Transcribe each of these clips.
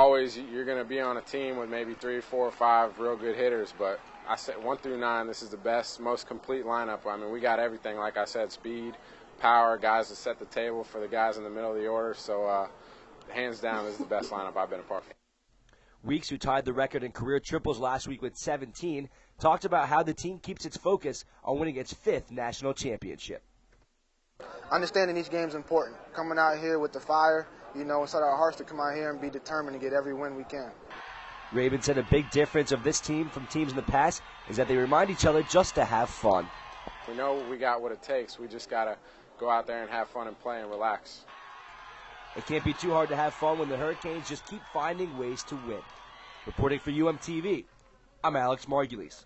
always you're going to be on a team with maybe 3, 4, or 5 real good hitters, but I said 1 through 9, this is the best, most complete lineup. I mean, we got everything, like I said, speed, power, guys to set the table for the guys in the middle of the order. So hands down, this is the best lineup I've been a part of. Weeks, who tied the record in career triples last week with 17, talked about how the team keeps its focus on winning its 5th national championship. Understanding each game is important. Coming out here with the fire, inside our hearts to come out here and be determined to get every win we can. Raven said a big difference of this team from teams in the past is that they remind each other just to have fun. We know we got what it takes. We just got to go out there and have fun and play and relax. It can't be too hard to have fun when the Hurricanes just keep finding ways to win. Reporting for UMTV, I'm Alex Margulies.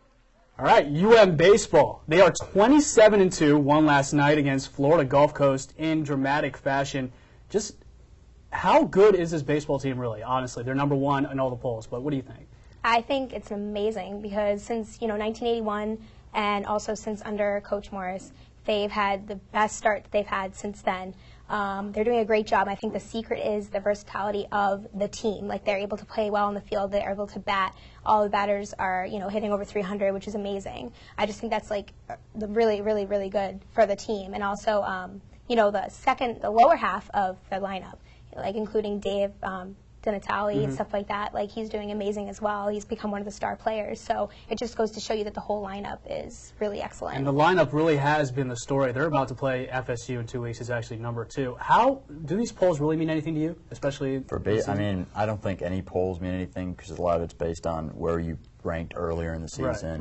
All right, baseball. They are 27-2, won last night against Florida Gulf Coast in dramatic fashion. Just how good is this baseball team really, honestly? They're number 1 in all the polls, but what do you think? I think it's amazing because since, 1981 and also since under Coach Morris, they've had the best start that they've had since then. They're doing a great job. I think the secret is the versatility of the team. Like, they're able to play well on the field. They're able to bat. All the batters are, hitting over 300, which is amazing. I just think that's, really, really, really good for the team. And also, the lower half of the lineup, including Dave Donatale and stuff like that. He's doing amazing as well. He's become one of the star players. So it just goes to show you that the whole lineup is really excellent. And the lineup really has been the story. They're about to play FSU in 2 weeks. Is actually number 2. How do these polls really mean anything to you, especially for I mean, I don't think any polls mean anything because a lot of it's based on where you ranked earlier in the season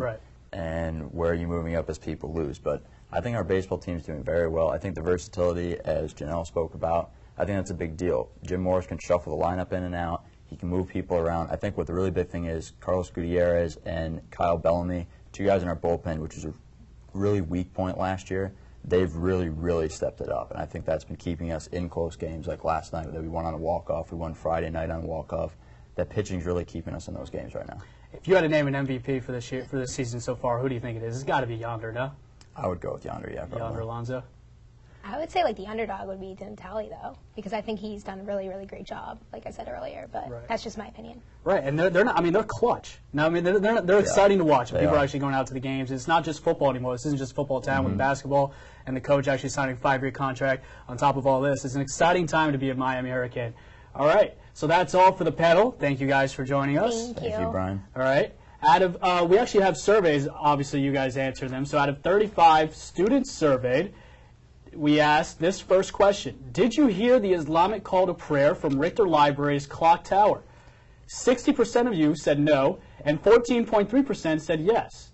and where you're moving up as people lose. But I think our baseball team's doing very well. I think the versatility, as Janelle spoke about, I think that's a big deal. Jim Morris can shuffle the lineup in and out. He can move people around. I think what the really big thing is Carlos Gutierrez and Kyle Bellamy, 2 guys in our bullpen, which was a really weak point last year. They've really, really stepped it up, and I think that's been keeping us in close games like last night that we won on a walk-off. We won Friday night on a walk-off. That pitching's really keeping us in those games right now. If you had to name an MVP for this season so far, who do you think it is? It's got to be Yonder, no? I would go with Yonder, yeah. Probably. Yonder Alonso? I would say the underdog would be Donatale, though, because I think he's done a really, really great job, like I said earlier. But that's just my opinion. Right, and they're not. I mean, they're clutch. Now, I mean, they're exciting to watch. People are actually going out to the games. It's not just football anymore. This isn't just football town with basketball and the coach actually signing a 5-year contract. On top of all this, it's an exciting time to be a Miami Hurricane. All right, so that's all for the panel. Thank you guys for joining us. Thank you, Brian. All right. Out of we actually have surveys. Obviously, you guys answer them. So out of 35 students surveyed, we asked this first question. Did you hear the Islamic call to prayer from Richter Library's clock tower? 60% of you said no, and 14.3% said yes.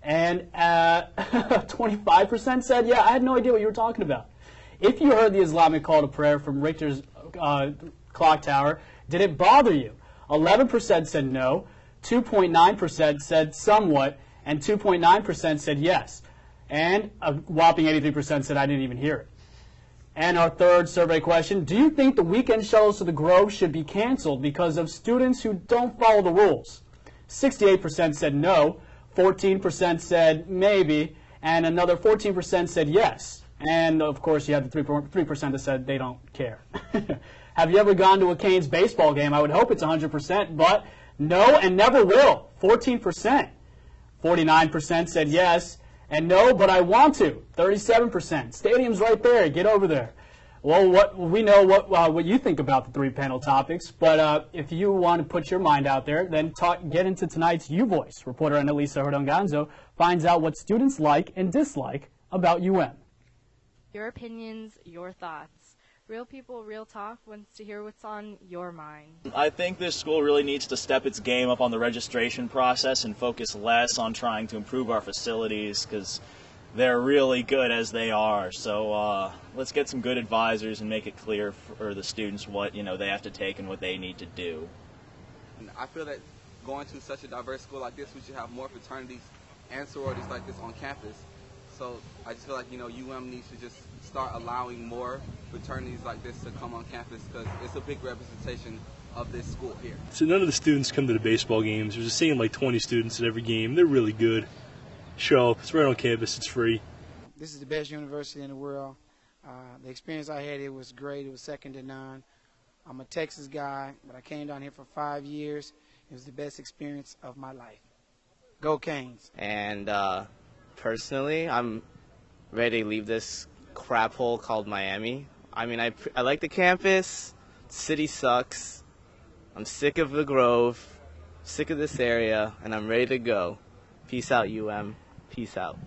And 25% said, yeah, I had no idea what you were talking about. If you heard the Islamic call to prayer from Richter's clock tower, did it bother you? 11% said no, 2.9% said somewhat, and 2.9% said yes. And a whopping 83% said I didn't even hear it. And our third survey question, do you think the weekend shuttles to the Grove should be canceled because of students who don't follow the rules? 68% said no, 14% said maybe, and another 14% said yes. And, of course, you have the 3% that said they don't care. Have you ever gone to a Canes baseball game? I would hope it's 100%, but no and never will, 14%. 49% said yes. And no, but I want to, 37%. Stadium's right there. Get over there. Well, we know what you think about the 3 panel topics, but if you want to put your mind out there, then get into tonight's U Voice. Reporter Annalisa Hordonganzo finds out what students like and dislike about UM. Your opinions, your thoughts. Real people, real talk wants to hear what's on your mind. I think this school really needs to step its game up on the registration process and focus less on trying to improve our facilities because they're really good as they are. So let's get some good advisors and make it clear for the students what they have to take and what they need to do. I feel that going to such a diverse school like this, we should have more fraternities and sororities like this on campus. So I just feel like, UM needs to just start allowing more fraternities like this to come on campus because it's a big representation of this school here. So none of the students come to the baseball games. There's the same 20 students at every game. They're really good. Show up. It's right on campus. It's free. This is the best university in the world. The experience I had, it was great. It was second to none. I'm a Texas guy, but I came down here for 5 years. It was the best experience of my life. Go Canes. And personally, I'm ready to leave this crap hole called Miami. I mean, I like the campus. The city sucks. I'm sick of the Grove, sick of this area, and I'm ready to go. Peace out, UM. Peace out.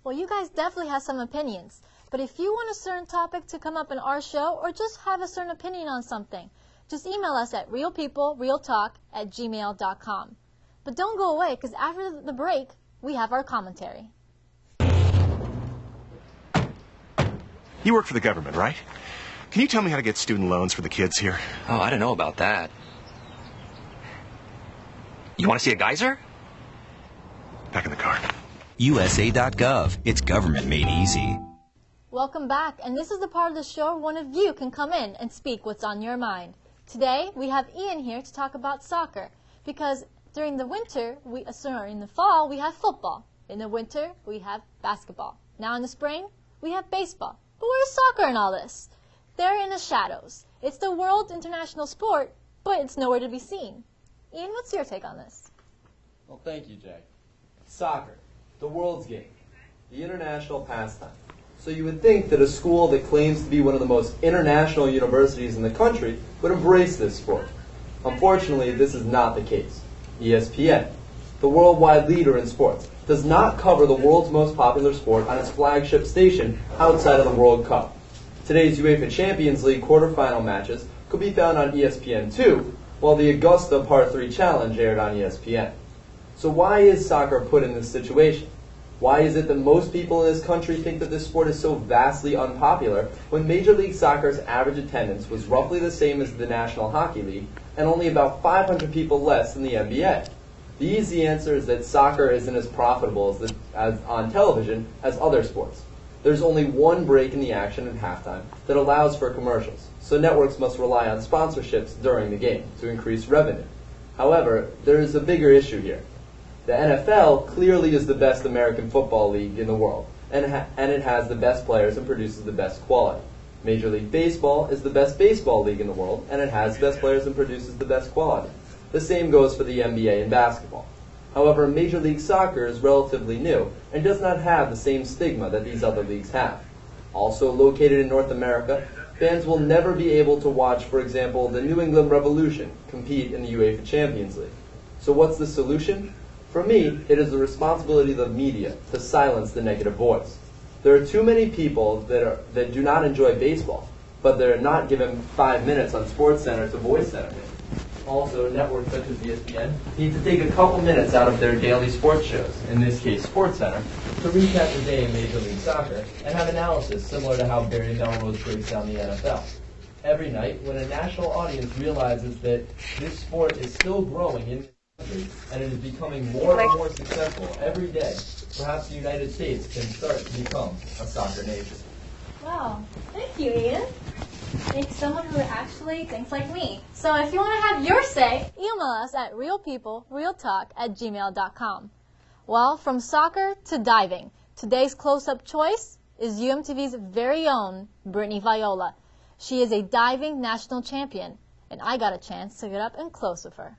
Well, you guys definitely have some opinions. But if you want a certain topic to come up in our show or just have a certain opinion on something, just email us at realpeoplerealtalk@gmail.com. But don't go away, because after the break, we have our commentary. You work for the government, right? Can you tell me how to get student loans for the kids here? Oh, I don't know about that. You want to see a geyser? Back in the car. USA.gov. It's government made easy. Welcome back, and this is the part of the show where one of you can come in and speak what's on your mind. Today, we have Ian here to talk about soccer, because during the winter, in the fall, we have football. In the winter, we have basketball. Now in the spring, we have baseball. But where's soccer in all this? They're in the shadows. It's the world international sport, but it's nowhere to be seen. Ian, what's your take on this? Well, thank you, Jay. Soccer, the world's game, the international pastime. So you would think that a school that claims to be one of the most international universities in the country would embrace this sport. Unfortunately, this is not the case. ESPN, the worldwide leader in sports, does not cover the world's most popular sport on its flagship station outside of the World Cup. Today's UEFA Champions League quarterfinal matches could be found on ESPN2, while the Augusta Par 3 Challenge aired on ESPN. So why is soccer put in this situation? Why is it that most people in this country think that this sport is so vastly unpopular when Major League Soccer's average attendance was roughly the same as the National Hockey League and only about 500 people less than the NBA? The easy answer is that soccer isn't as profitable as on television as other sports. There's only one break in the action at halftime that allows for commercials, so networks must rely on sponsorships during the game to increase revenue. However, there is a bigger issue here. The NFL clearly is the best American football league in the world, and it has the best players and produces the best quality. Major League Baseball is the best baseball league in the world, and it has the best players and produces the best quality. The same goes for the NBA and basketball. However, Major League Soccer is relatively new and does not have the same stigma that these other leagues have. Also located in North America, fans will never be able to watch, for example, the New England Revolution compete in the UEFA Champions League. So what's the solution? For me, it is the responsibility of the media to silence the negative voice. There are too many people that do not enjoy baseball, but they're not given 5 minutes on SportsCenter to voice that opinion. Also, networks such as ESPN need to take a couple minutes out of their daily sports shows, in this case SportsCenter, to recap the day in Major League Soccer and have analysis similar to how Barry Melrose breaks down the NFL. Every night, when a national audience realizes that this sport is still growing in and it is becoming more and more successful every day, perhaps the United States can start to become a soccer nation. Wow. Thank you, Ian. Thank someone who actually thinks like me. So if you want to have your say, email us at realpeoplerealtalk@gmail.com. Well, from soccer to diving, today's close-up choice is UMTV's very own Brittany Viola. She is a diving national champion, and I got a chance to get up and close with her.